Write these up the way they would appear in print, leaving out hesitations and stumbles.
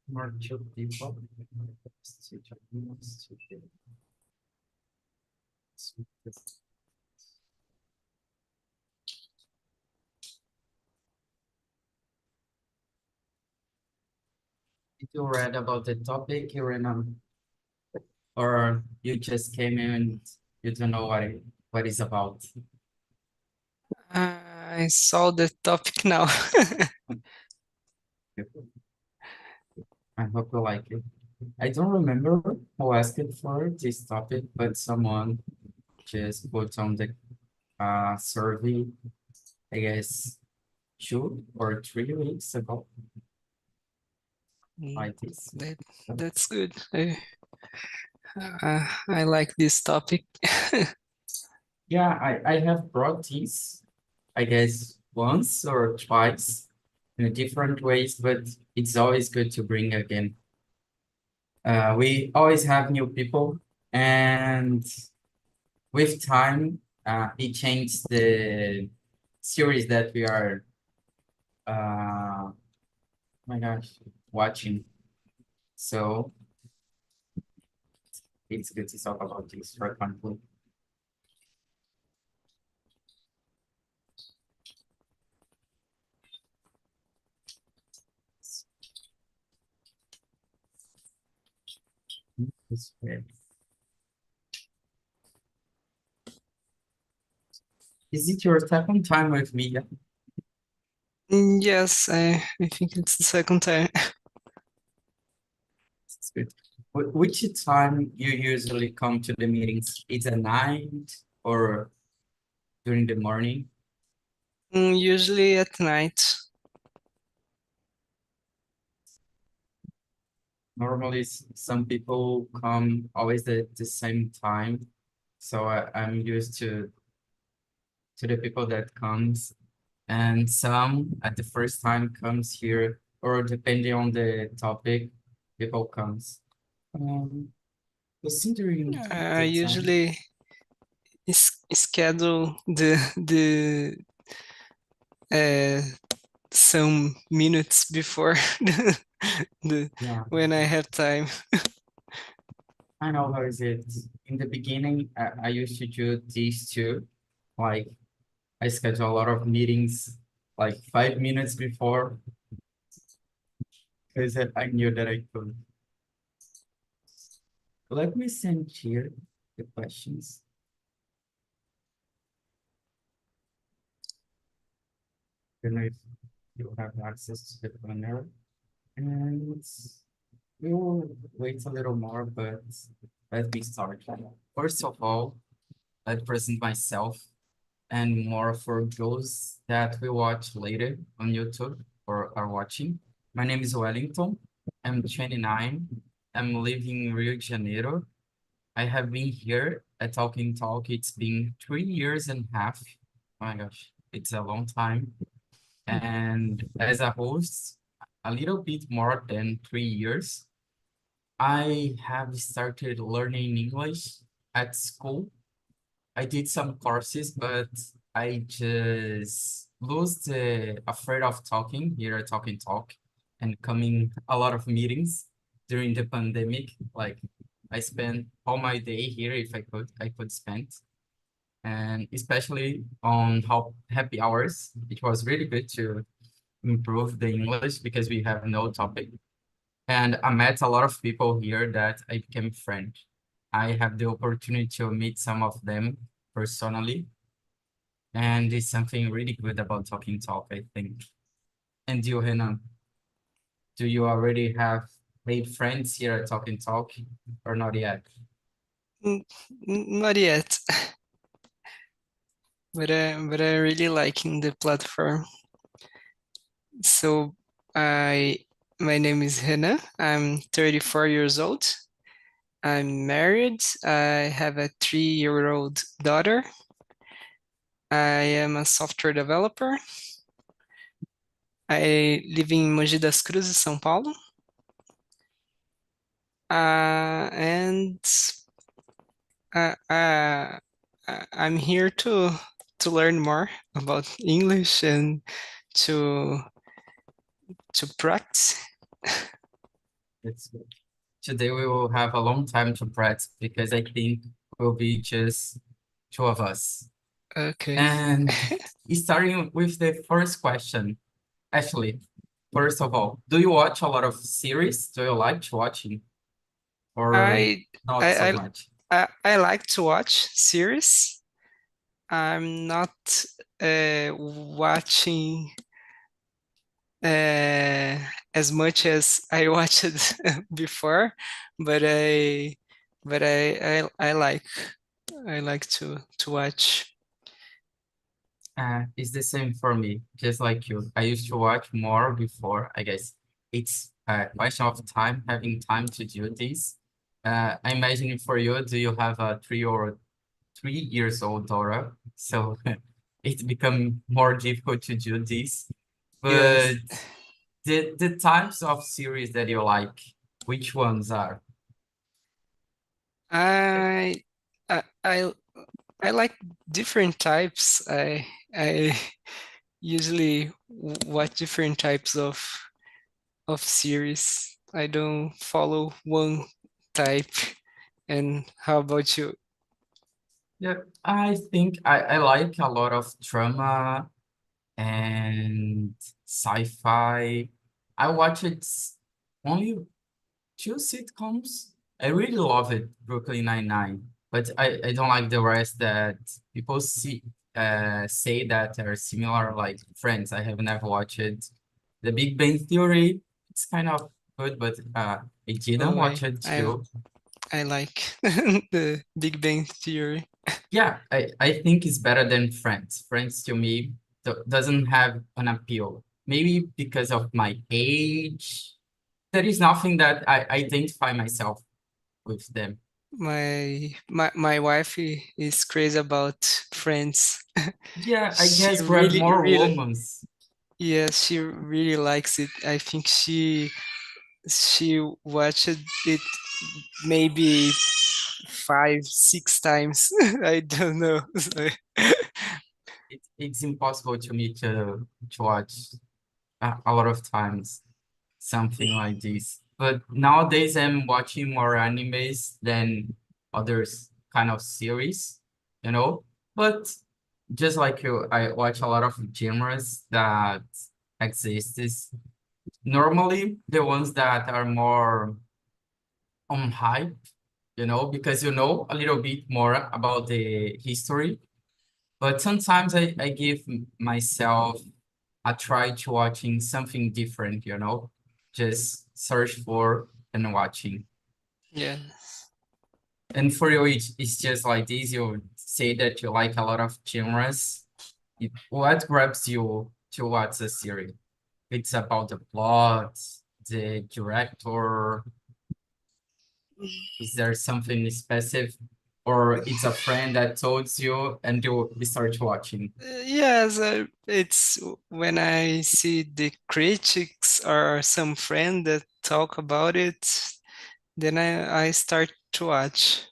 More two people. Did you read about the topic you remember, or you just came in and you don't know what it's about? I saw the topic now. I hope you like it. I don't remember who asked it for this topic, but someone just put on the survey, I guess 2 or 3 weeks ago, Mm, like this. that, that's good. I like this topic. Yeah, I have brought this, I guess, once or twice in different ways, but it's always good to bring again. We always have new people, and with time, it changed the series that we are, oh my gosh, watching. So it's good to talk about this for example. It's great. Is it your second time with me? Yeah, Yes, I think it's the second time. it's good. Which time you usually come to the meetings? It's at night or during the morning? Usually at night. Normally, some people come always at the same time. So I'm used to the people that comes, and some at the first time comes here, or depending on the topic, people comes. Um, Considering I the time, usually schedule the uh, some minutes before the yeah, when I have time. I know how is it. In the beginning, I used to do these too. Like I schedule a lot of meetings like 5 minutes before because I knew that I could. Let me send here the questions. Don't know if you have access to the planner. And we will wait a little more, but let me start. First of all, I present myself and more for those that will watch later on YouTube or are watching. My name is Wellington. I'm 29. I'm living in Rio de Janeiro. I have been here at Talking Talk. It's been 3 years and a half. Oh my gosh, it's a long time. And as a host, a little bit more than 3 years. I have started learning English at school. I did some courses, but I just lose the afraid of talking here at Talking Talk and coming a lot of meetings during the pandemic. Like I spent all my day here if I could spend. And especially on how happy hours. It was really good to improve the English because we have no topic. And I met a lot of people here that I became friend. I have the opportunity to meet some of them personally, and it's something really good about Talking Talk, I think. And you, Hannah, do you already have made friends here at Talking Talk or not yet? Not yet, but I really liking the platform. So I my name is Hannah. I'm 34 years old. I'm married. I have a 3-year-old daughter. I am a software developer. I live in Mogi das Cruzes, São Paulo. And I'm here to learn more about English and to to practice. It's good. Today we will have a long time to practice because I think will be just two of us. Okay. And starting with the first question, Ashley, first of all, do you watch a lot of series? Do you like to watching or I not so I much? I like to watch series. I'm not watching uh, as much as I watched before, but I like to watch. It's the same for me, just like you. I used to watch more before. I guess it's a question of time, having time to do this. I imagine for you, do you have a 3 years old daughter? So it's become more difficult to do this. Yes. But the types of series that you like, which ones are? I I I like different types. I usually watch different types of series. I don't follow one type. And how about you? Yeah, I think I like a lot of drama and sci-fi. I watched only two sitcoms. I really love it, Brooklyn Nine-Nine, but I don't like the rest that people say that are similar, like Friends. I have never watched it. The Big Bang Theory, it's kind of good, but I didn't Oh, watch it too. I like the Big Bang Theory. Yeah, I think it's better than Friends. Friends to me doesn't have an appeal. Maybe because of my age. There is nothing that I identify myself with them. My wife is crazy about Friends. Yeah, I She guess grab really, more really, women's. yes, she really likes it. I think she watched it maybe 5, 6 times. I don't know. It's impossible to me to watch a lot of times something like this. But nowadays I'm watching more animes than others kind of series, you know. But just like you, I watch a lot of genres that exist. Normally the ones that are more on hype, because you know a little bit more about the history. But sometimes I give myself a try to watching something different, just search for and watching. Yeah. And for you, it's just like this. You say that you like a lot of genres. What grabs you to watch a series? It's about the plot, the director. Is there something specific, or it's a friend that told you and you start watching? Yes, it's when I see the critics or some friend that talk about it, then I start to watch.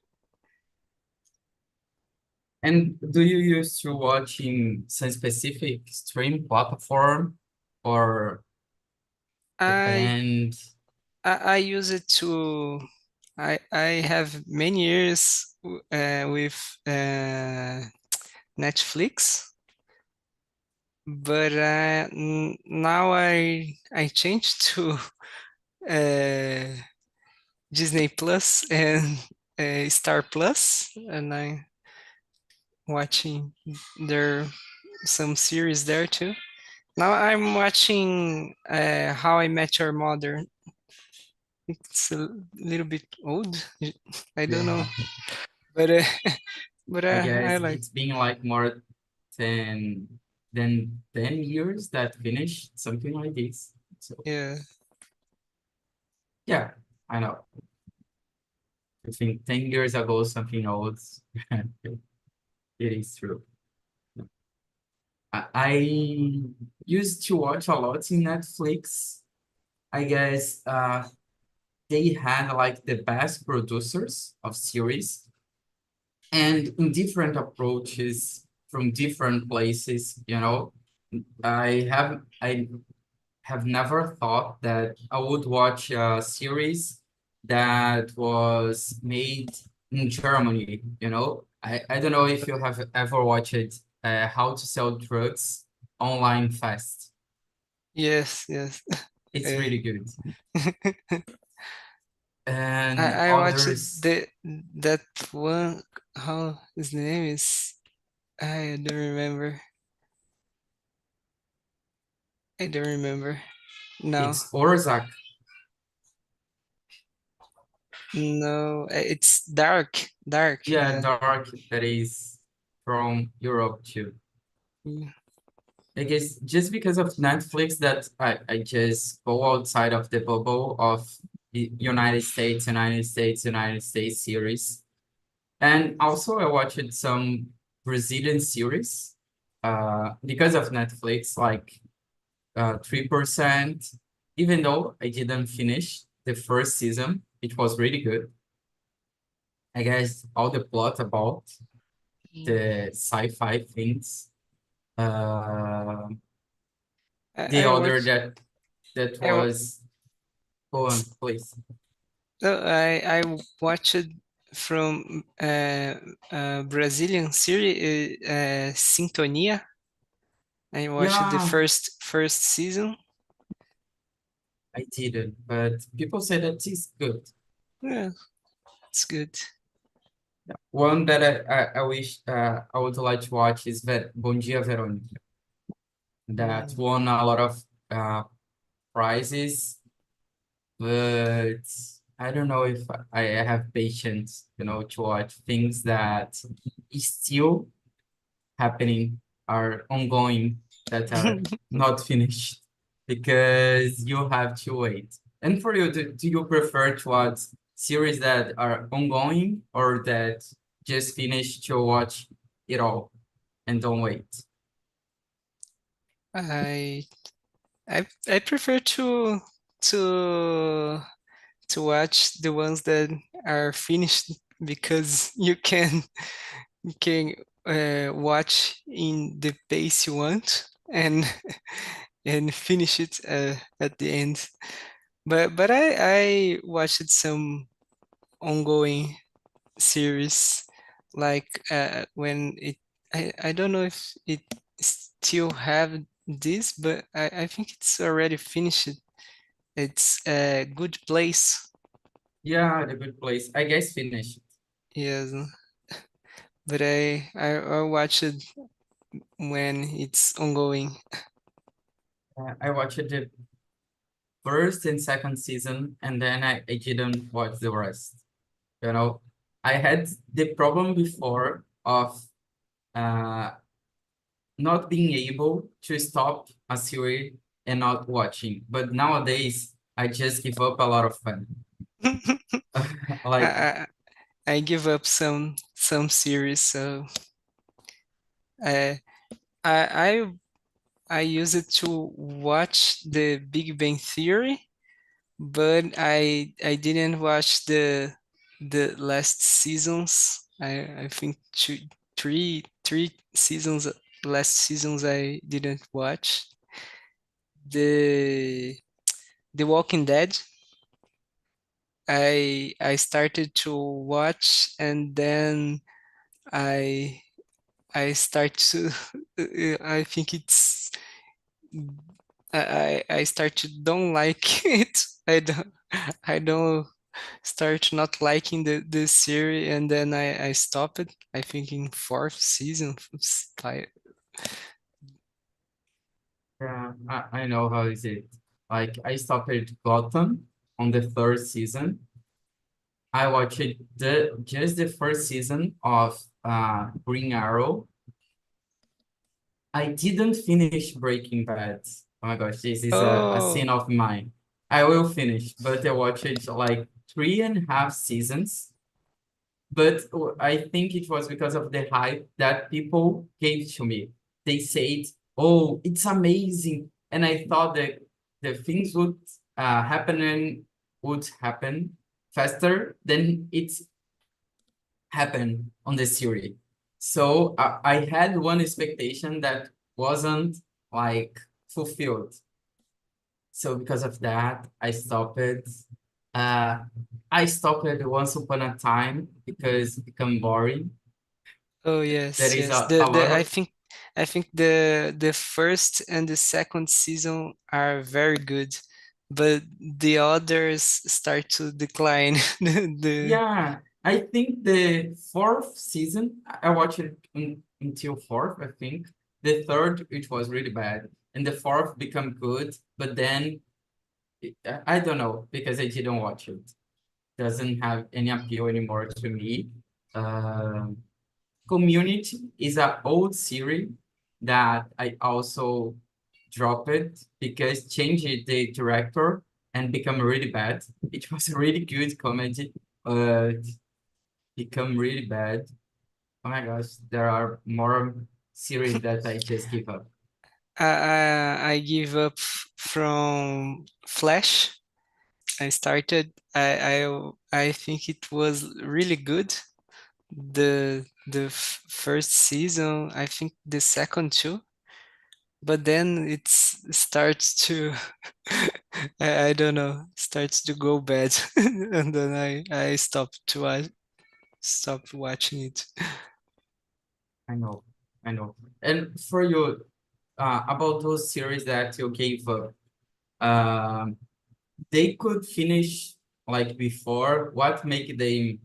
And do you used to watching some specific stream platform or I depend? I use it to I have many years with Netflix, but now I changed to uh, Disney Plus and Star Plus, and I watching there some series there too. Now I'm watching How I Met Your Mother. It's a little bit old. I don't know, Yeah, but but I I guess like. it's been like more than 10 years that finished something like this. So Yeah, yeah, I know. I think 10 years ago something old. It is true. I used to watch a lot in Netflix. I guess they had like the best producers of series and in different approaches from different places. I have never thought that I would watch a series that was made in Germany, you know? I don't know if you have ever watched How to Sell Drugs Online Fast. Yes, yes. It's Uh, really good. And I watched others, that one. How his name is? I don't remember. I don't remember. No, it's Orzac. no, it's dark, dark. Yeah, Dark, that is from Europe too. Mm. I guess just because of Netflix that I just go outside of the bubble of the United States series. And also I watched some Brazilian series because of Netflix, like 3%, even though I didn't finish the first season, it was really good. I guess all the plot about the sci-fi things. Uh, the I other watch. that I wa- was go on, please. I watched from Brazilian series, Sintonia. I watched the Yeah, first season. I didn't, but people say that it's good. Yeah, it's good. One that I wish I would like to watch is Bom Dia Verônica. That Mm. won a lot of prizes, but I don't know if I have patience, you know, to watch things that is still happening, are ongoing, that are not finished, because you have to wait. And for you, do you prefer to watch series that are ongoing or that just finish to watch it all and don't wait? I I prefer to to watch the ones that are finished because you can watch in the pace you want and and finish it at the end. But I watched some ongoing series like when it I don't know if it still have this, but I think it's already finished. It's a good place. Yeah, the good place. I guess finish. Yes, but I watch it when it's ongoing. I watched the first and second season, and then I didn't watch the rest. You know, I had the problem before of uh, not being able to stop a series and not watching. But nowadays, I just give up a lot of fun. I, Like, I I give up some series, so uh, I I use it to watch the Big Bang Theory, but I didn't watch the last seasons. I think three seasons last seasons I didn't watch. The The Walking Dead. I started to watch and then I I start to I think it's I start to don't like it. I don't start not liking the series and then I stop it. I think in fourth season. I know how is it. Like, I stopped at Gotham on the third season. I watched just the first season of Green Arrow. I didn't finish Breaking Bad. Oh my gosh, this is a Oh, sin of mine. I will finish, but I watched like 3.5 seasons. But I think it was because of the hype that people gave to me. They said, "Oh, it's amazing," and I thought that the things would happen faster than it's happened on the series. So I had one expectation that wasn't like fulfilled. So because of that, I stopped it. Uh, I stopped it once upon a time because it become boring. Oh There yes, is yes. a lot The of, I think the first and the second season are very good, but the others start to decline. The yeah, I think the fourth season, I watched it until fourth, I think. The third, it was really bad. And the fourth become good, but then I don't know because I didn't watch it. Doesn't have any appeal anymore to me. Um Community is an old series that I also dropped it because changed the director and become really bad. It was a really good comedy, but become really bad. Oh my gosh, there are more series that I just give up. I give up from Flash. I started. I think it was really good. First season. I think the second too. But then it starts to I don't know, starts to go bad, and then I stopped watching it. I know, I know. And for you, about those series that you gave up, um, they could finish like before. What make them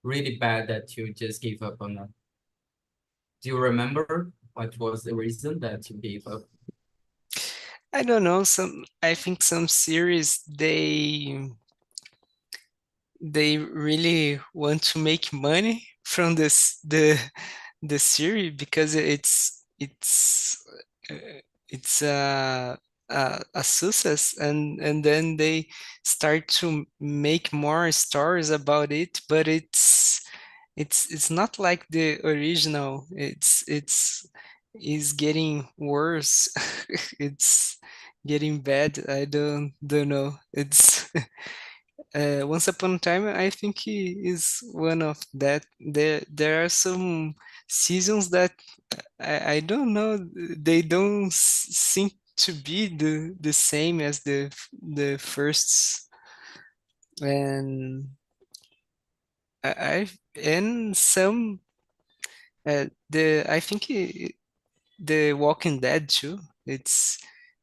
really bad that you just gave up on them? Do you remember what was the reason that you gave up? I don't know, some I think some series they really want to make money from the series because it's a success, and then they start to make more stories about it, but it's not like the original. It's is getting worse. It's getting bad. I don't know. It's Once Upon a Time, I think he is one of that. There are some seasons that I don't know. They don't seem to be the same as the first. And I and some the I think the Walking Dead too. It's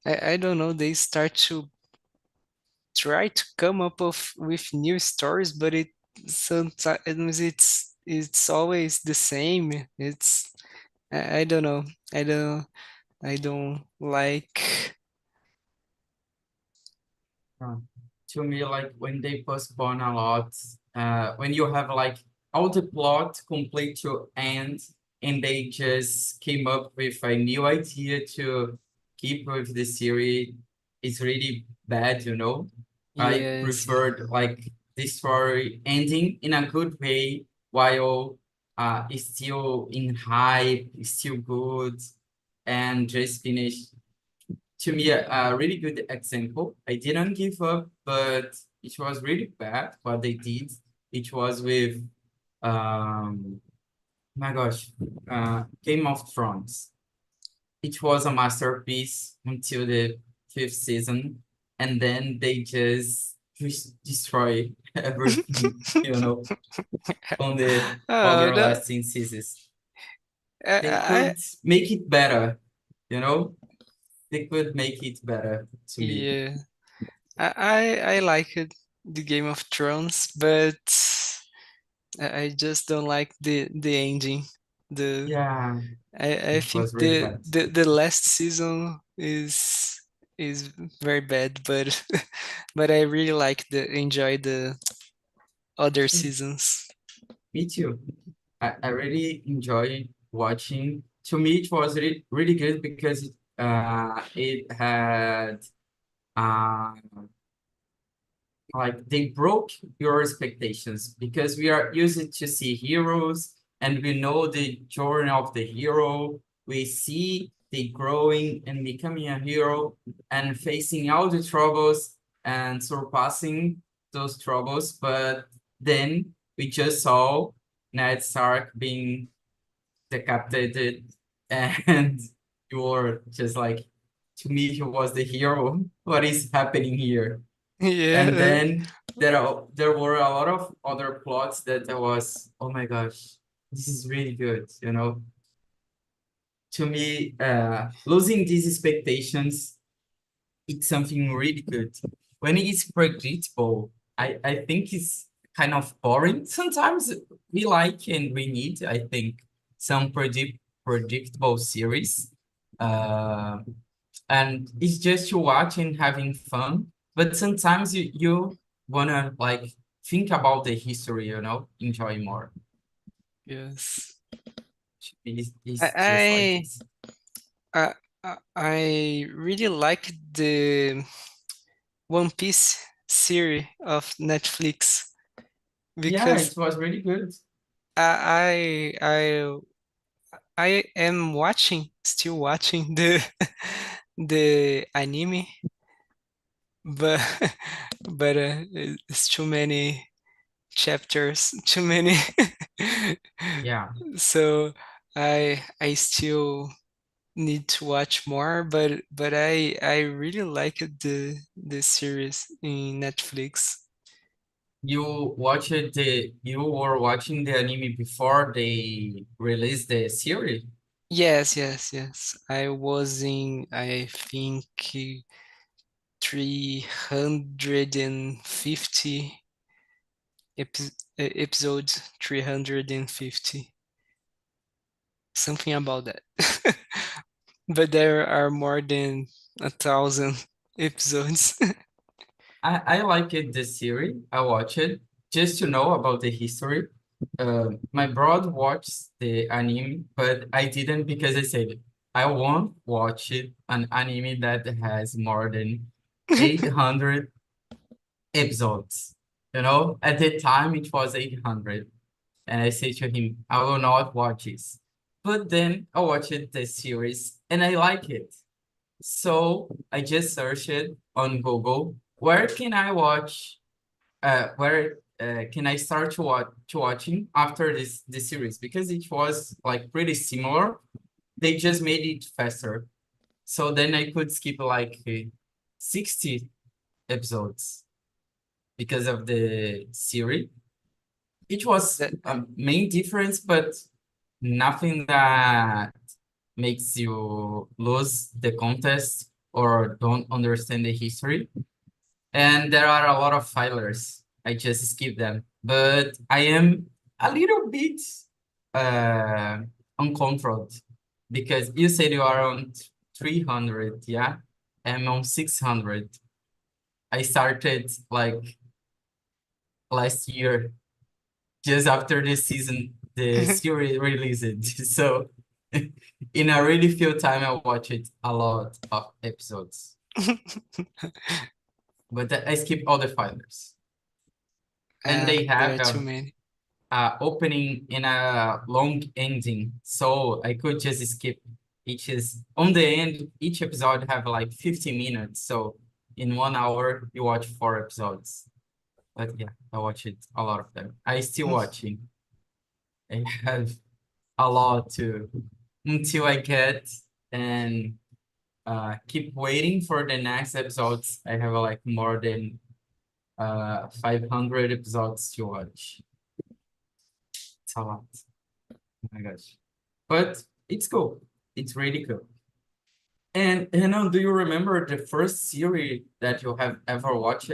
I don't know. They start to try to come up with new stories, but it sometimes it's always the same. It's I don't know. I don't I don't like. Uh, to me, like when they postpone a lot, when you have like all the plot complete to end, and they just came up with a new idea to keep with the series, it's really bad, you know. I Yes, preferred like the story ending in a good way while it's still in hype, it's still good, and just finish to me a really good example. I didn't give up, but it was really bad what they did. It was with my gosh, Game of Thrones. It was a masterpiece until the fifth season, and then they just destroy everything, you know, on the oh other the, lasting seasons. They I could make it better, you know. They could make it better to me. yeah, I like it, the Game of Thrones, but I just don't like the ending. The Yeah, I it think was really bad. the last season is very bad, but but I really like the enjoy the other seasons. Me too. I really enjoy watching. To me, it was really good because it had uh, like they broke your expectations because we are used to see heroes and we know the journey of the hero. We see the growing and becoming a hero and facing all the troubles and surpassing those troubles. But then we just saw Ned Stark being decapitated and you're just like, to me, he was the hero. What is happening here? And Yeah. then there were a lot of other plots that I was, oh my gosh, this is really good, you know. To me, losing these expectations, it's something really good. When it's predictable, I think it's kind of boring. Sometimes we like and we need, I think, some predictable series. Uh, and it's just you watching, having fun. But sometimes you wanna like think about the history, you know, enjoy more. Yes. It's just like I this. I I really like the One Piece series of Netflix Yeah, because it was really good. I I I am still watching the the anime, but it's too many chapters, too many. Yeah. So I still need to watch more, but I really like the series in Netflix. You were watching the anime before they released the series? Yes, yes, yes. I was in, I think, 350 episodes, 350, something about that. But there are more than 1,000 episodes. I like it the series. I watch it just to know about the history. My brother watched the anime, but I didn't because I said I won't watch it an anime that has more than 800 episodes. You know, at the time it was 800. And I say to him, I will not watch this. But then I watched the series and I like it. So I just searched it on Google. Where can I watch? Where can I start to watching after this series? Because it was like pretty similar. They just made it faster. So then I could skip like 60 episodes because of the series. It was That a main difference, but nothing that makes you lose the contest or don't understand the history. And there are a lot of filers. I just skip them. But I am a little bit uh, uncontrolled because you said you are on 300, yeah? I'm on 600. I started like last year, just after this season, the series released. So in a really few time, I watched a lot of episodes, but I skip all the filers. And they there are have too many. a opening and a long ending, so I could just skip each is on the end. Each episode have like 50 minutes, so in 1 hour you watch 4 episodes. But yeah, I watched a lot of them. I still watching. I have a lot to until I get and keep waiting for the next episodes. I have like more than 500 episodes to watch. It's a lot. Oh my gosh. But it's cool. It's really cool. And Renan, do you remember the first series that you have ever watched?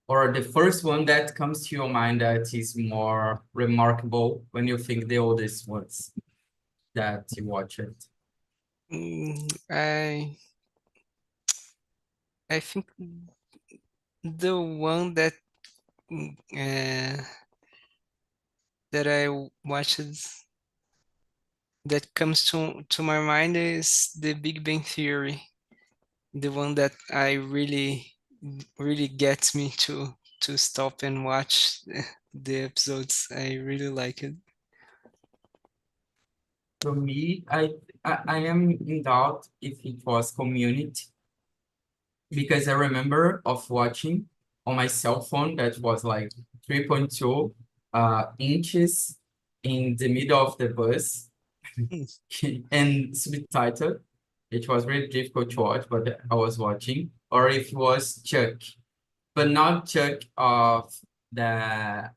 Or the first one that comes to your mind that is more remarkable when you think the oldest ones that you watched? Mm, I think the one uh, that I watched that comes to my mind is the Big Bang Theory, the one that I really gets me to stop and watch the episodes. I really like it. For me, I am in doubt if it was Community because I remember of watching on my cell phone that was like 3.2 inches in the middle of the bus. and subtitled. It was really difficult to watch, but I was watching. Or if it was Chuck, but not Chuck of the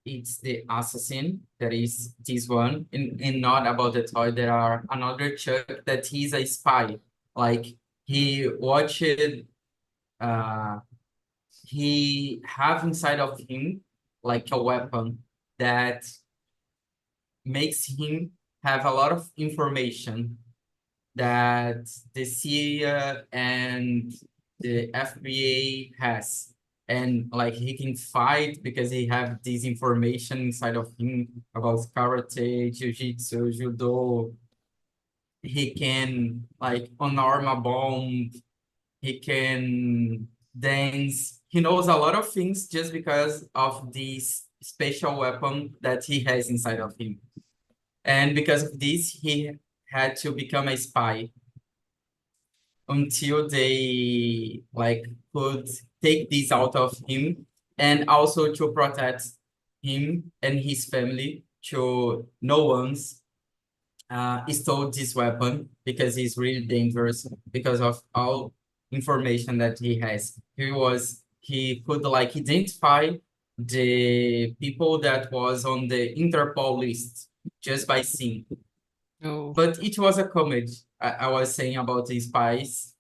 it's the assassin that is this one, and not about the toy. There are another Chuck that he's a spy. Like he watched uh he have inside of him like a weapon that makes him have a lot of information that the CIA and the FBI has. And like he can fight because he have this information inside of him about karate, jiu-jitsu, judo. He can like unarm a bomb. He can dance. He knows a lot of things just because of this special weapon that he has inside of him. And because of this, he had to become a spy until they like could take this out of him, and also to protect him and his family to no one's stole this weapon because he's really dangerous because of all information that he has. He could like identify the people that was on the Interpol list just by seeing. Oh, But it was a comedy. I was saying about the spies,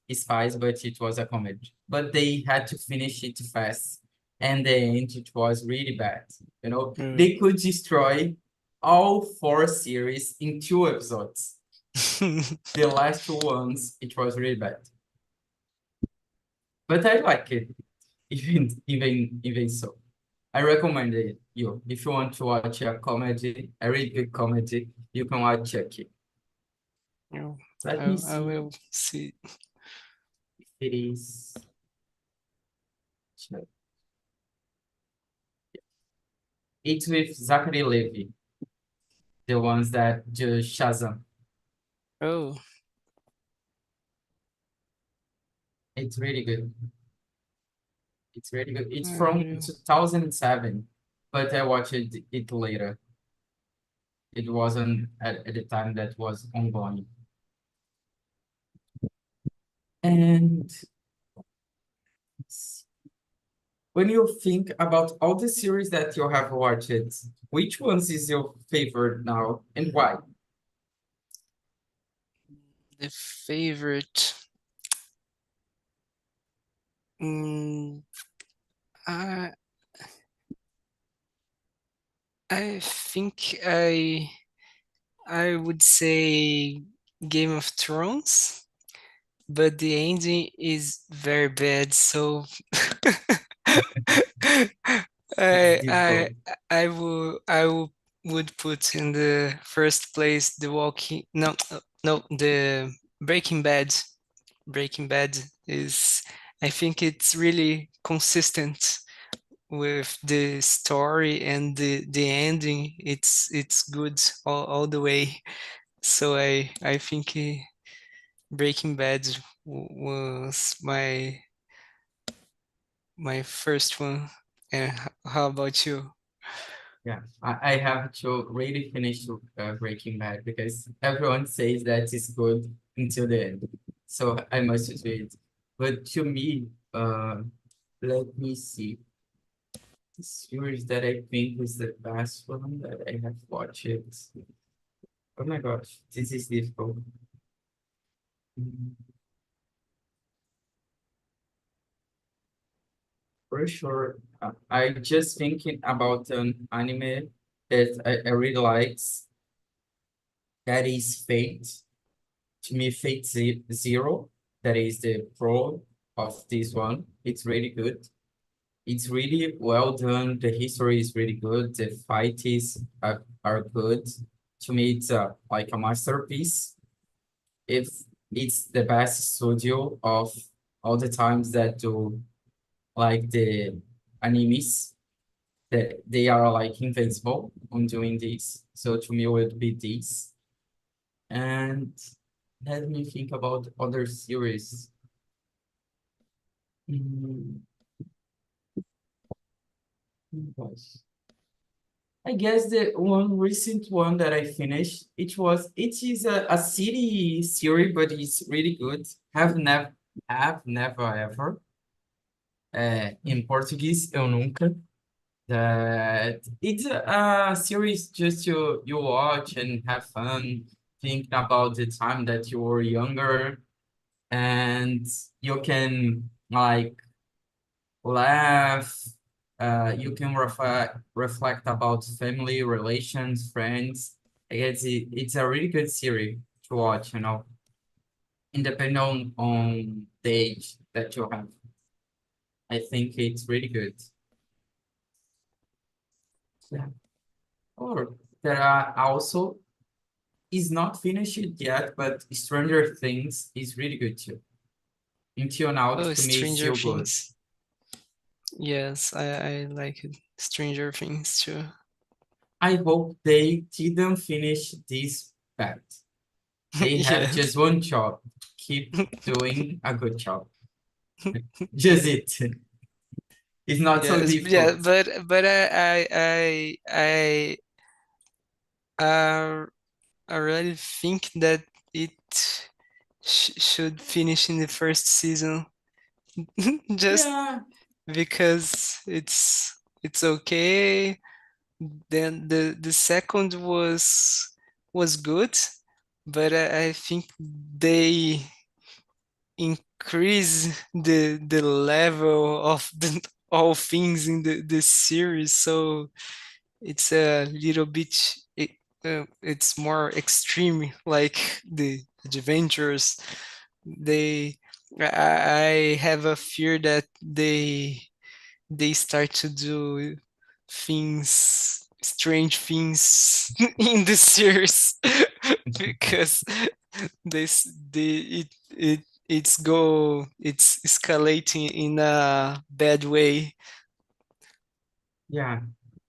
but it was a comedy. But they had to finish it fast. And the end, it was really bad. You know, mm. they could destroy all four series in 2 episodes. The last two ones, it was really bad. But I like it, even so. I recommend it you. If you want to watch a comedy, a really good comedy, you can watch Chucky. Oh, Let me I see. will see. It is. It's with Zachary Levi, the ones that do Shazam. Oh, It's really good. It's really good. It's I from will. 2007, but I watched it later. It wasn't at the time that was ongoing. And when you think about all the series that you have watched, which ones is your favorite now and why? The favorite. Mm, I I think I would say Game of Thrones, but the ending is very bad, so It's I I difficult. I would put in the first place the Walking no no the Breaking Bad. Breaking Bad is I think it's really consistent with the story and the ending. It's good all the way. So I think Breaking Bad was my first one. And how about you? Yeah, I have to really finish Breaking Bad because everyone says that it's good until the end. So I must do it. But to me, let me see. The series that I think is the best one that I have watched. Oh my gosh, this is difficult. Mm, For sure, I just thinking about an anime that I really likes. That is Fate. To me, Zero, that is the pro of this one. It's really good. It's really well done. The history is really good. The fights are good. To me, it's like a masterpiece. If it's the best studio of all the times that do like the animes, that they are like invincible on doing this. So to me, it would be this. And let me think about other series. Mm, gosh. I guess the one recent one that I finished, it is a city series, but it's really good. Have never ever. In Portuguese, eu nunca. That it's a series just you watch and have fun, think about the time that you were younger, and you can like laugh. You can reflect about family relations, friends. I guess it's a really good series to watch, independent on the age that you have. I think it's really good. Yeah. Or there are also is not finished yet, but Stranger Things is really good too. Until now, Oh, to me, it's Stranger still good. Things. Yes, I like it. Stranger Things too. I hope they didn't finish this bad. They have Yes. just one job. Keep doing a good job. Just it. It's not so Yes, yeah, difficult. but I I really think that it should finish in the first season, just Yeah, because it's okay. Then the second was good, but I think they increase the level of the all things in the series, so it's a little bit it's more extreme, like the adventures. They I have a fear that they start to do things, strange things in the series because it's escalating in a bad way. yeah.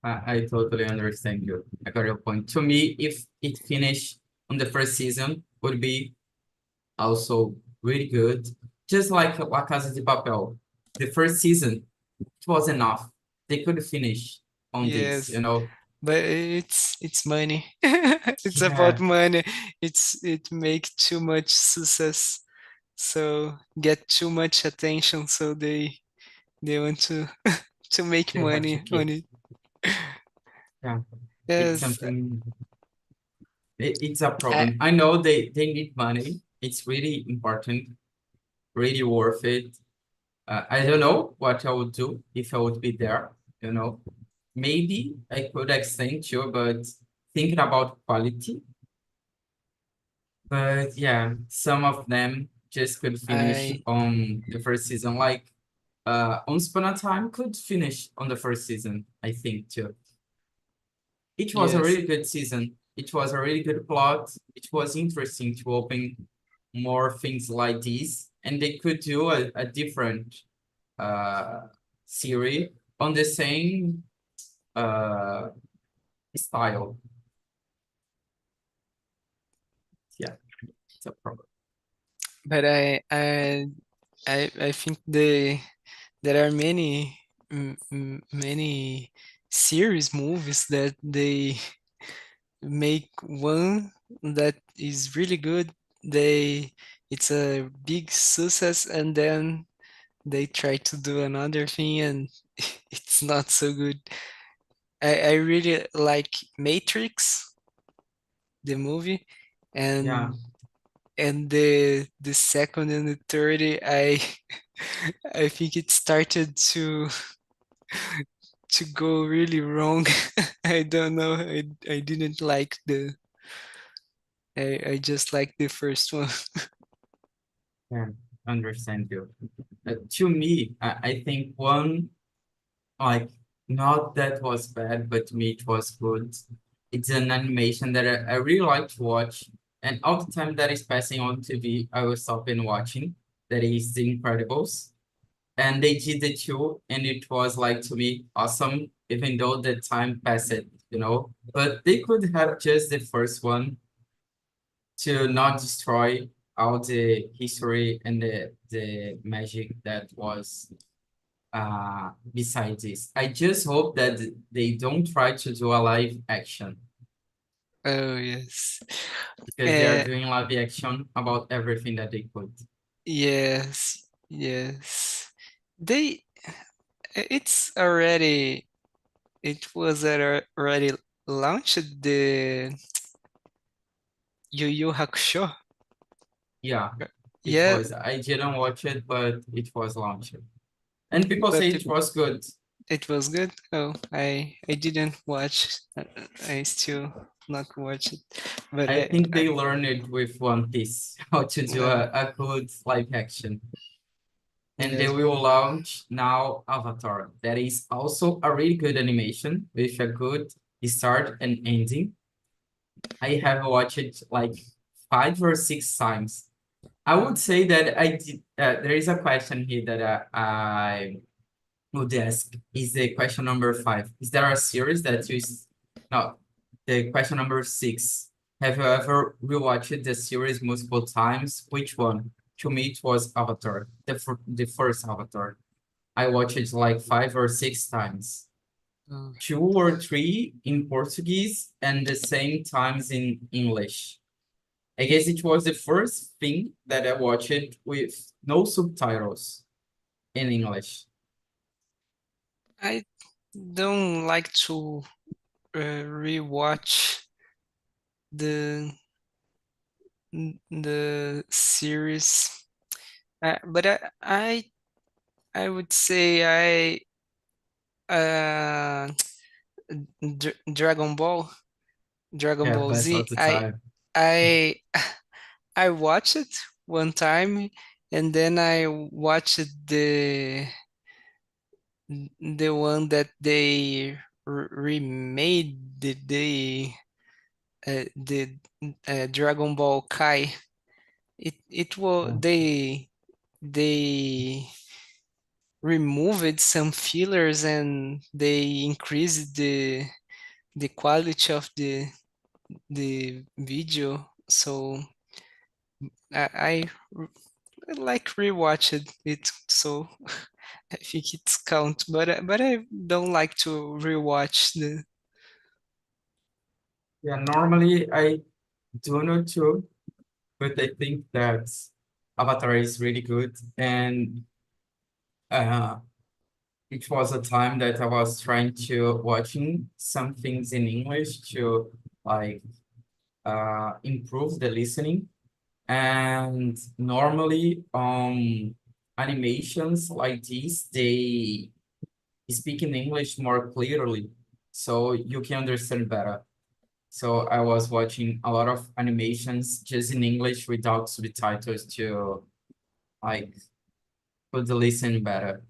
I totally understand you. I got your point. To me, if it finished on the first season, would be also really good. Just like La Casa de Papel. The first season, it was enough. They could finish on this, Yes, but it's money. It's about Yeah, money. It make too much success, so get too much attention, so they want to to make they have to money on keep. it. Yeah, it's Yes, something, it's a I problem. I know they need money. It's really important, really worth it. I don't know what I would do if I would be there, you know. Maybe I could extend too, but thinking about quality. But yeah, some of them just could finish I on the first season. Like Once Upon a Time could finish on the first season, I think too. It was a yes, really good season. It was a really good plot. It was interesting to open more things like this, and they could do a different uh series on the same uh style. Yeah, it's a problem. but I think there are many series movies that they make one that is really good. It's a big success, and then they try to do another thing, and it's not so good. I really like Matrix, the movie, Yeah, and the second and the third, I I think it started to go really wrong. I don't know. I didn't like I just like the first one. yeah, understand you. To me, I think one like not that was bad, but to me it was good. It's an animation that I really like to watch, and all the time that is passing on TV, I will stop and watching. That is The Incredibles, and they did the two, and it was like to me awesome, even though the time passed. But they could have just the first one to not destroy all the history and the magic that was besides this. I just hope that they don't try to do a live action Oh, yes. because they are Uh, doing live action about everything that they could. yes, yes. They, it's already, it was already launched the Yu Yu Hakusho. Yeah, it Yeah, was. I didn't watch it, but it was launched. And people but say it was good. it was good. Oh, I didn't watch. I still not watch it. But I think I they learned it with One Piece, how to do uh, a good live action. And they yes. will launch now Avatar. That is also a really good animation with a good start and ending. I have watched it like 5 or 6 times. I would say that I did. There is a question here that I would ask. Is the question number 5? Is there a series that you? No, the question number 6. Have you ever rewatched the series multiple times? Which one? To me, it was Avatar, the first Avatar. I watched it like 5 or 6 times, Uh, 2 or 3 in Portuguese and the same times in English. I guess it was the first thing that I watched with no subtitles in English. I don't like to rewatch the the series. But I would say Dragon Ball, Dragon Yeah, Ball best Z. of the time. I I watched it one time, and then I watched the one that they remade the Dragon Ball Kai. It was Oh, they removed some fillers and they increased the quality of the video. So I like rewatched it, so I think it's count. But I don't like to rewatch the. yeah, normally I do not too, but I think that Avatar is really good. And uh, it was a time that I was trying to watching some things in English to like improve the listening. And normally, animations like these, they speak in English more clearly, so you can understand better. So I was watching a lot of animations just in English without subtitles to like put the listen better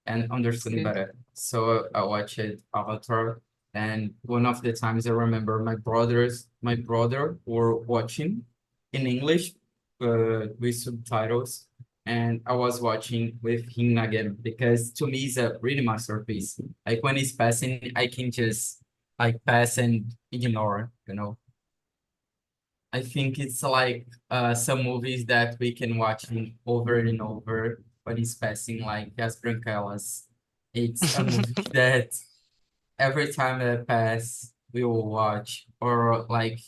and understand Okay. better. So I watched Avatar, and one of the times I remember my brother were watching in English, with subtitles, and I was watching with him again because to me it's a really masterpiece. Like when it's passing, I can just like pass and ignore, you know. I think it's like some movies that we can watch over and over when it's passing, like As Branquelas. It's a movie that every time that pass, we will watch. Or like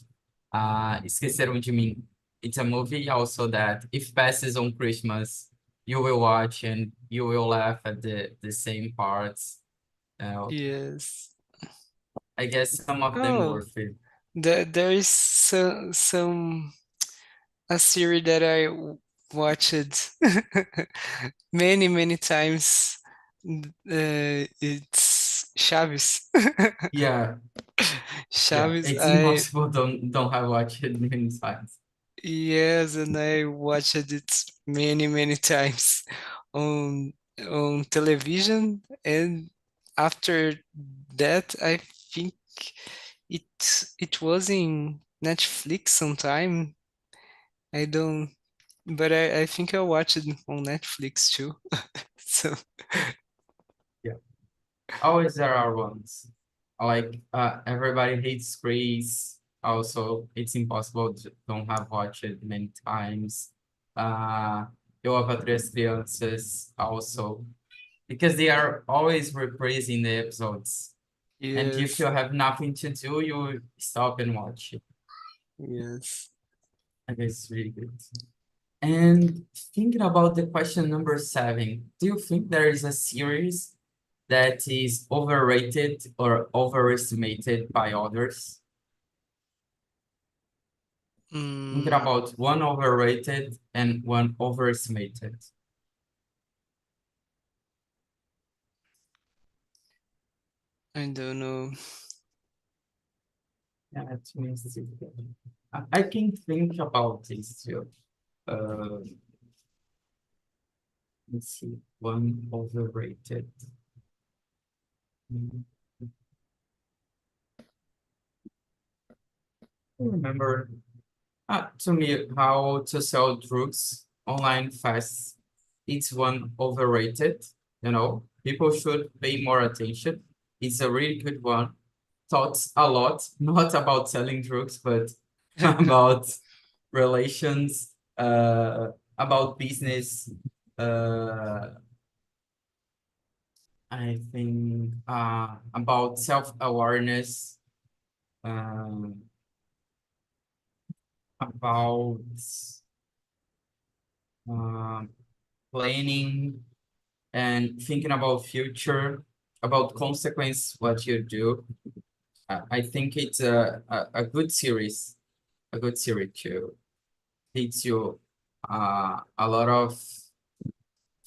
Esqueceram de Mim. It's a movie also that if passes on Christmas, you will watch and you will laugh at the same parts. Uh, Yes. I guess some of them Oh, worth it. there is some a series that I watched many times. It's Chaves. Yeah, yeah. Chaves, It's I impossible don't have watched it many times. yes, and I watched it many times on on television, and after that, I think it it was in Netflix sometime. I don't, but I think I watched it on Netflix too. So Yeah. Always there are ones. Like everybody hates Grease. Also, it's impossible to don't have watched it many times. Eu amo Três Crianças also. because they are always reprising the episodes. And if Yes, you have nothing to do, you stop and watch it. yes. I guess it's really good. And thinking about the question number 7, do you think there is a series that is overrated or overestimated by others? Thinking Mm, about one overrated and one overestimated. I don't know. Yeah, it means I can think about this too. Uh, let's see, one overrated. Mm, I remember to me how to sell drugs online fast. It's one overrated, you know. People should pay more attention. It's a really good one. Thoughts a lot, not about selling drugs, but about relations, about business. Uh, I think about self-awareness, um, about um planning and thinking about future, about consequence, what you do. I think it's a good series, to teach you a lot of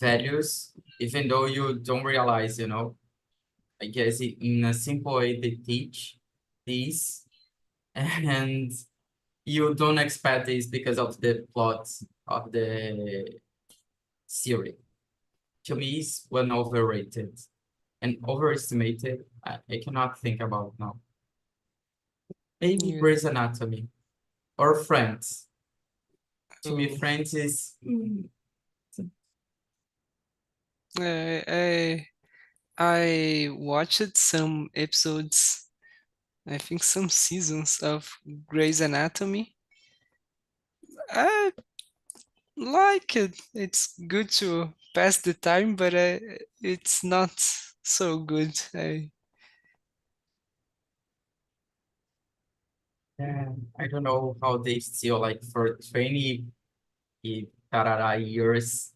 values, even though you don't realize, you know. I guess in a simple way they teach this, and you don't expect this because of the plot of the series. To me, it's one overrated and overestimated. I cannot think about now. Maybe Yeah. Grey's Anatomy or Friends. To me, Oh, Friends is I I watched some episodes, I think some seasons of Grey's Anatomy. I like it. It's good to pass the time, but it's not so good. I don't know how they still like for 20 tarara years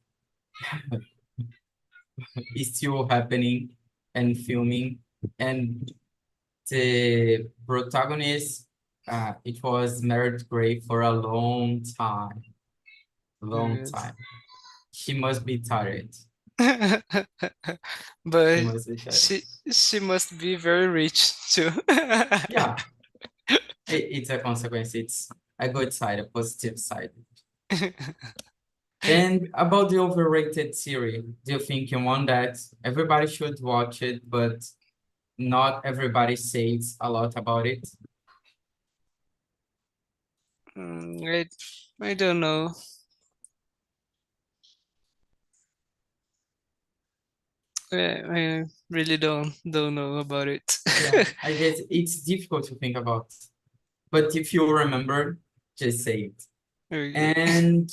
is still happening and filming. And the protagonist, it was Meredith Grey for a long Yes. time. She must be tired. She But must be tired. she must be very rich too. Yeah, it's a consequence. It's a good side, a positive side. And about the overrated series, do you think you want that everybody should watch it, but not everybody says a lot about it? I don't know. I really don't know about it. Yeah, I guess it's difficult to think about, but if you remember, just say it. Okay. And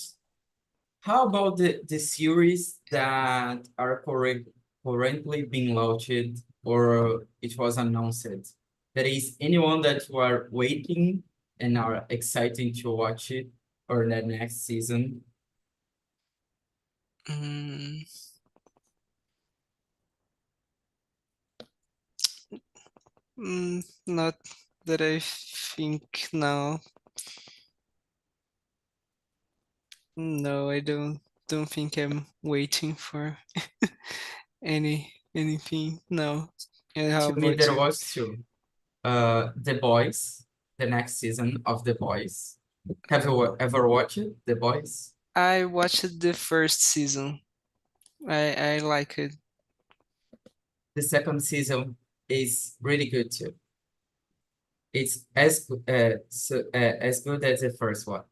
how about the series that are currently being launched or it was announced? There is anyone that you are waiting and are excited to watch it or the next season? Mm, not that I think now. No, I don't think I'm waiting for anything. No. And how To me, about there you? was two. The Boys, the next season of The Boys. Have you Uh, ever watched it, The Boys? I watched the first season. I like it. The second season is really good too. It's as good as the first one.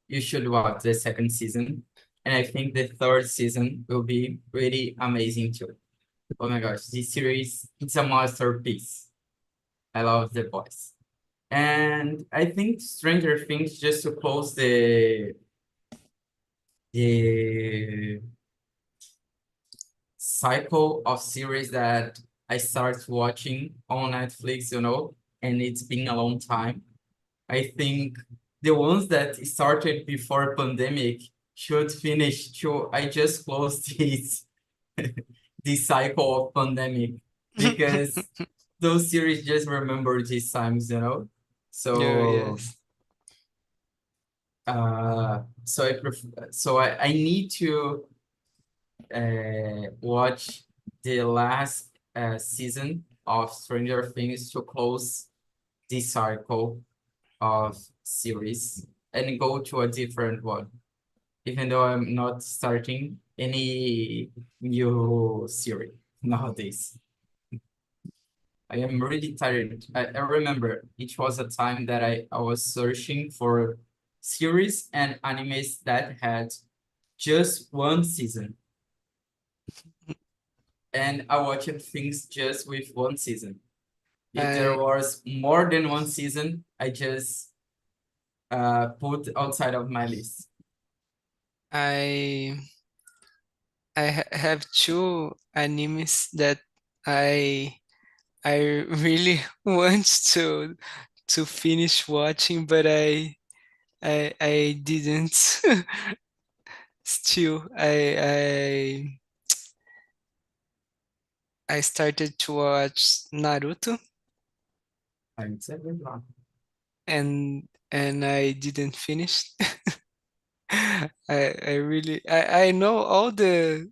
You should watch the second season, and I think the third season will be really amazing too. Oh my gosh, this series, it's a masterpiece. I love The Boys. And I think Stranger Things, just to close the cycle of series that I started watching on Netflix, and it's been a long time. I think the ones that started before pandemic should finish too. I just closed this cycle of pandemic because those series just remember these times. Oh, So yes. I need to watch the last season of Stranger Things to close this cycle of series and go to a different one, even though I'm not starting any new series nowadays. I am really tired. I remember it was a time that I was searching for series and animes that had just one season. And I watched things just with one season. If there I was more than one season, I just put outside of my list. I have two animes that I I really want to finish watching, but I didn't. Still, I started to watch Naruto, I said, "Well, and I didn't finish. I really I know all the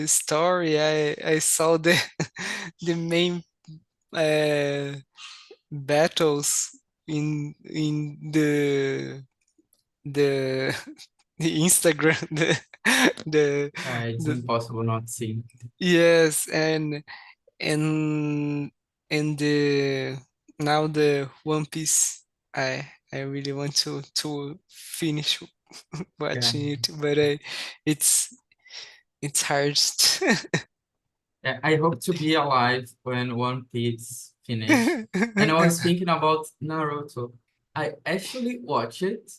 story. I saw the the main uh, battles in the the Instagram the it's the impossible not seeing." yes, and and the now the One Piece. I really want to finish Yeah. watching it, but it's hard. Yeah, I hope to be alive when One Piece finish. And I was thinking about Naruto. I actually watch it,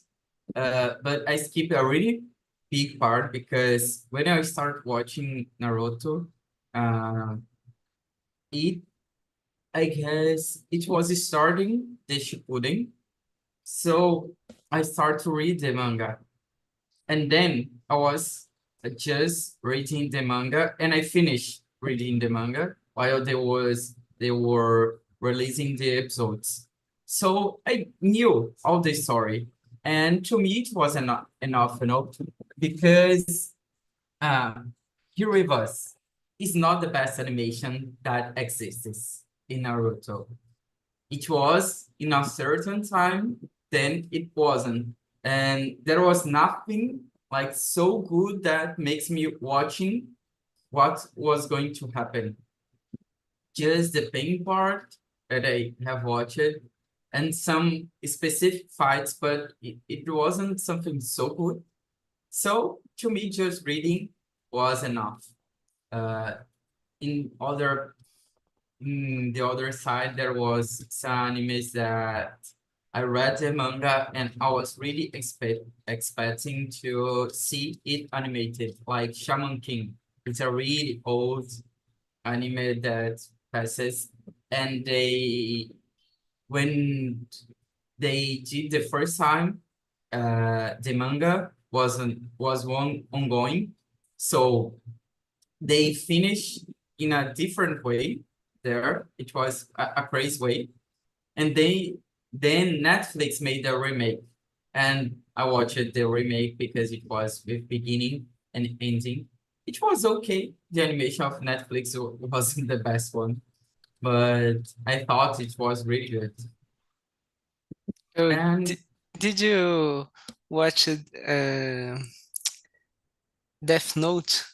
but I skip a really big part because when I start watching Naruto, uh, it I guess it was starting the Shippuden, so I start to read the manga. And then I was just reading the manga and I finished reading the manga while they were releasing the episodes. So I knew all the story. And to me it was enough, because um here with us is not the best animation that exists in Naruto. It was in a certain time, then it wasn't. And there was nothing like so good that makes me watching what was going to happen. Just the pain part that I have watched and some specific fights, but it wasn't something so good. So to me, just reading was enough. Uh, in other the other side, there was some animes that I read the manga and I was really expecting to see it animated, like Shaman King. It's a really old anime that passes, and when they did the first time, the manga was one ongoing, so they finished in a different way there. It was a crazy way. And then Netflix made a remake. And I watched the remake because it was with beginning and ending. It was okay. The animation of Netflix wasn't the best one, but I thought it was really good. Oh, And did you watch it, Death Note?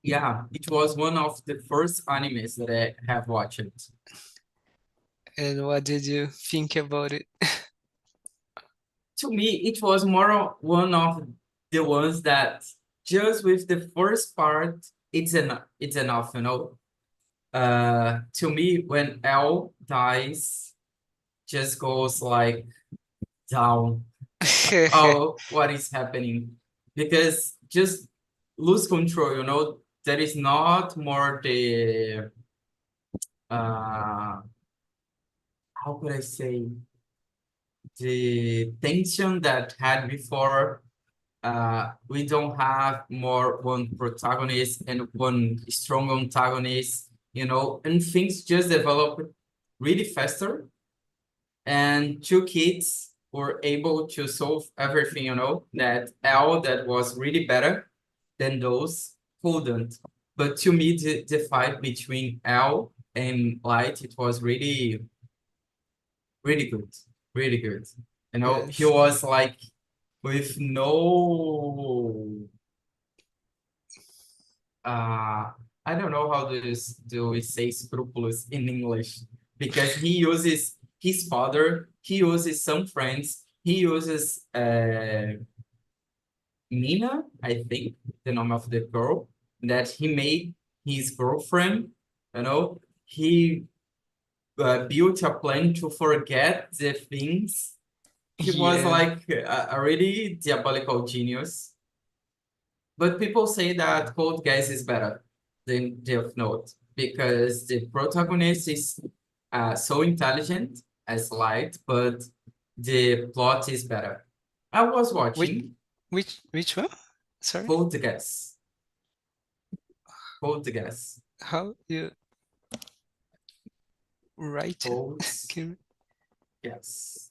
yeah, it was one of the first animes that I have watched. And what did you think about it? To me, it was more of one of the ones that just with the first part, it's enough. To me, when L dies, just goes like down. Oh, what is happening? Because just lose control, there is not more the uh how could I say, the tension that had before. We don't have more one protagonist and one strong antagonist, and things just develop really faster. And two kids were able to solve everything, that L that was really better than those couldn't. But to me, the fight between L and Light, it was really, really good, really good. He Yes. was like with no I don't know how do we say scrupulous in English, because he uses his father, he uses some friends, he uses Nina, I think, the name of the girl that he made his girlfriend. He built a plan to forget the things. He was Yeah. like a really diabolical genius. But people say that Cold Gas is better than Death Note because the protagonist is so intelligent as Light, but the plot is better. I was Which watching which one? Sorry. Cold Gas. Cold Gas. How you write it? Cold Can Gas.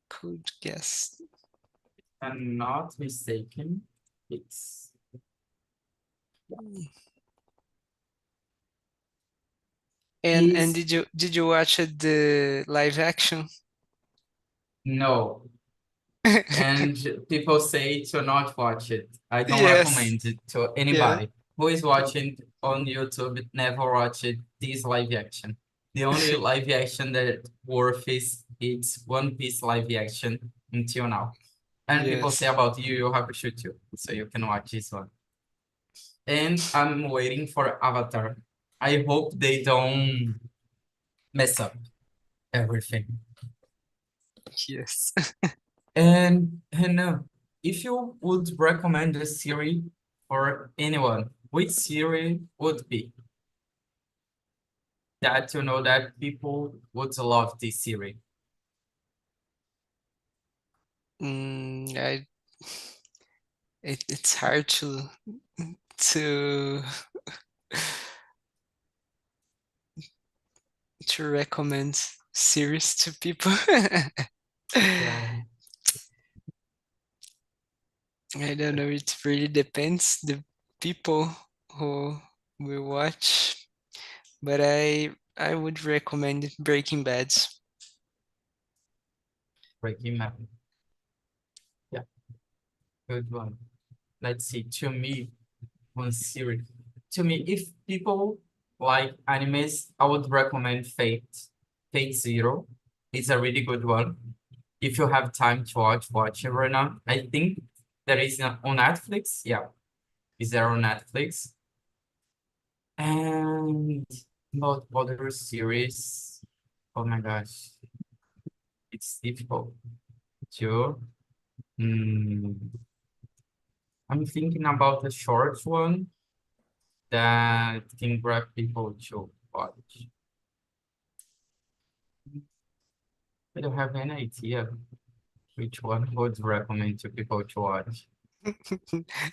could guess. I'm not mistaken. It's And he's did you watch the live action? no. And people say to not watch it. I don't Yes. recommend it to Yeah. anybody who is watching on YouTube. Never watch it. This live action. The only live action that worth is it's One Piece live action until now. And people say Yes. about you, you have to shoot you, so you can watch this one. And I'm waiting for Avatar. I hope they don't mess up everything. Yes. And Hannah, if you would recommend a series for anyone, which series would be that that people would love this series? I it's hard to to recommend series to people. Yeah, I don't know, it really depends the people who will watch, but I would recommend Breaking Bad. Breaking Bad. Yeah, good one. Let's see. To me, one series. To me, if people like animes, I would recommend Fate. Fate Zero. It's a really good one. If you have time to watch it right now. I think there is on Netflix. Yeah, is there on Netflix? And about other series, oh my gosh, it's difficult to. Mm, I'm thinking about a short one that can grab people to watch. I don't have any idea which one would recommend to people to watch. I,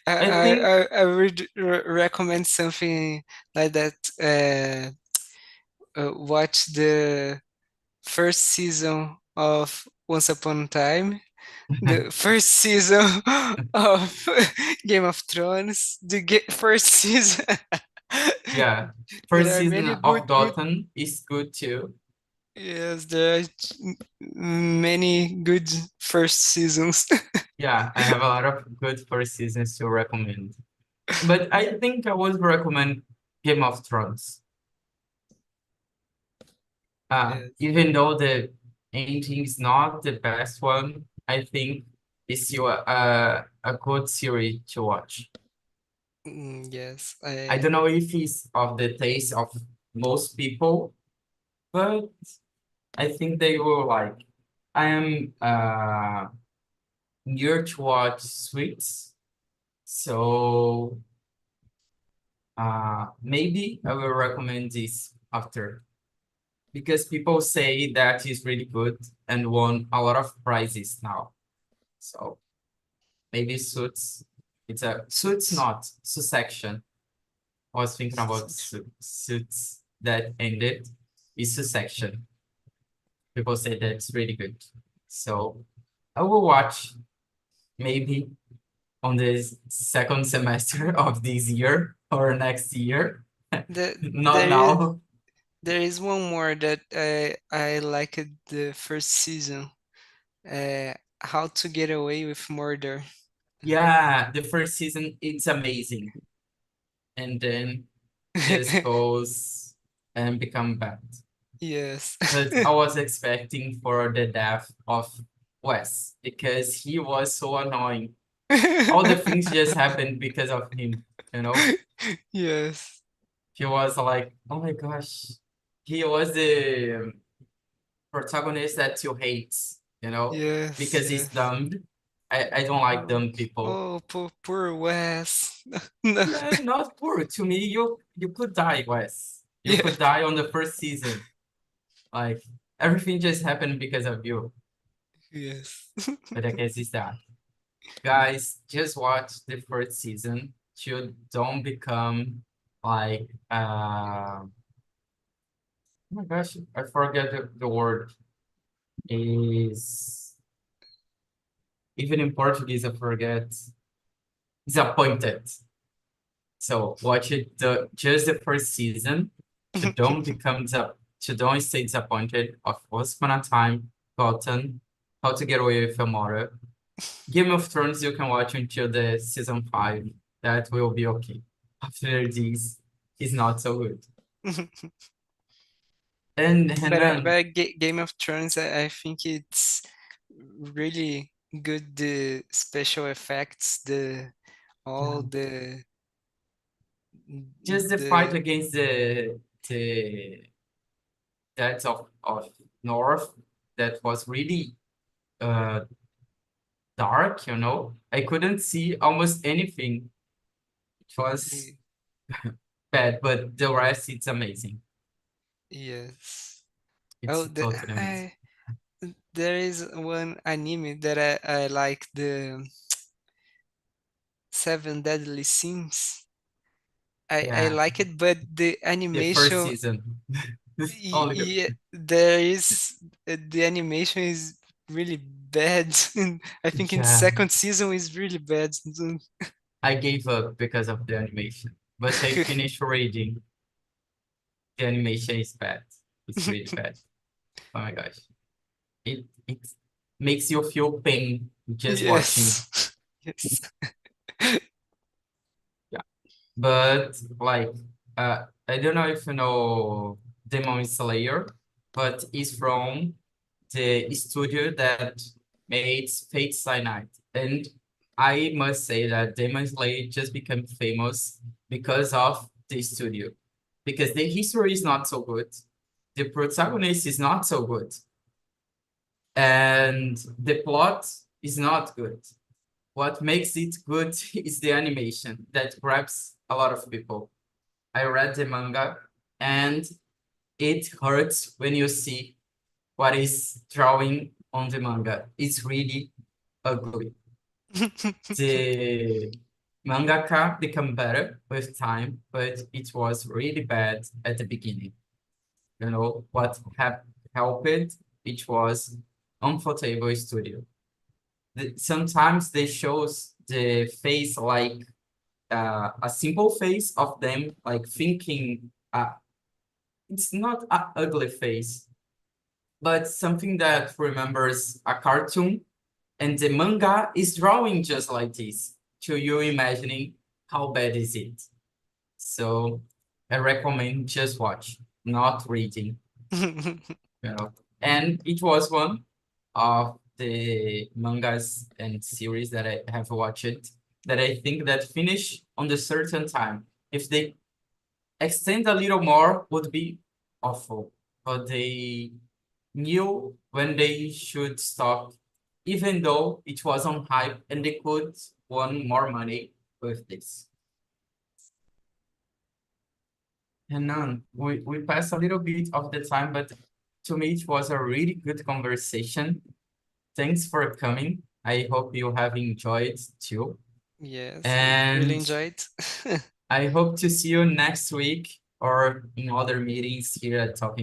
I I, think, I would recommend something like that. Watch the first season of Once Upon a Time, the first season of Game of Thrones, the first season. yeah, There first are season many of good, Dothan is good too. yes, there are many good first seasons. Yeah, I have a lot of good first seasons to recommend. But I think I would recommend Game of Thrones. Yes. Even though the ending is not the best one, I think it's still a good series to watch. Yes, I don't know if it's of the taste of most people, but I think they will like. I am near to watch Suits, so Maybe I will recommend this after because people say that it's really good and won a lot of prizes now. So maybe Suits. It's a Suits, not Succession. I was thinking about Suits that ended. Is Succession. People say that it's really good. So I will watch maybe on the second semester of this year or next year. The, Not now. there is one more that I liked the first season. Uh, How to Get Away with Murder. Yeah, the first season it's amazing, and then just goes and become bad. Yes. But I was expecting for the death of Wes because he was so annoying. All the things just happened because of him, you know? Yes. He was like, oh my gosh. He was the protagonist that you hate, you know? Yes. Because he's Yes. dumb. I don't like Oh, dumb people. oh, poor Wes. No. Yeah, not poor. To me, you could die, Wes. You Yeah. could die on the first season. Like everything just happened because of you. Yes. But I guess it's that. Guys, just watch the first season. You don't become like oh my gosh, I forget the word. Is even in Portuguese I forget. Disappointed. So watch it just the first season to don't become to don't stay disappointed of Once Upon a Time, Gotham, How to Get Away with Murder. Game of Thrones you can watch until the season 5. That will be okay. After this is not so good. And then Game of Thrones, I think it's really good. The special effects, the yeah, all just the fight the against the deaths of North that was really uh dark, you know. I couldn't see almost anything. It was bad, but the rest it's amazing. yes. It's Oh, totally amazing. there is one anime that I like, the Seven Deadly Sins. I Yeah, like it, but the the first animation, season. Only the yeah, there is the animation is really bad. I think in yeah. second season is really bad. I gave up because of the animation, but I finished reading. The animation is bad. It's really bad. Oh my gosh. It makes you feel pain just watching. Yes. Yes. Yeah. But like I don't know if you know Demon Slayer, but it's from the studio that made Fate Stay Night. And I must say that Demon Slayer just became famous because of the studio. Because the history is not so good. The protagonist is not so good. And the plot is not good. What makes it good is the animation that grabs a lot of people. I read the manga and it hurts when you see what is drawing on the manga. It's really ugly. The mangaka become better with time, but it was really bad at the beginning. You know what helped? It was Unfootable Studio. Sometimes they shows the face like a simple face of them like thinking it's not an ugly face but something that remembers a cartoon and the manga is drawing just like this to you imagining how bad is it. So I recommend just watch, not reading, you know. And it was one of the mangas and series that I have watched that I think that finish on the certain time. If they extend a little more would be awful, but they knew when they should stop, even though it was on hype and they could won more money with this. Renan, we passed a little bit of the time, but to me it was a really good conversation. Thanks for coming. I hope you have enjoyed too. Yes, I really And enjoyed. I hope to see you next week or in other meetings here at Talking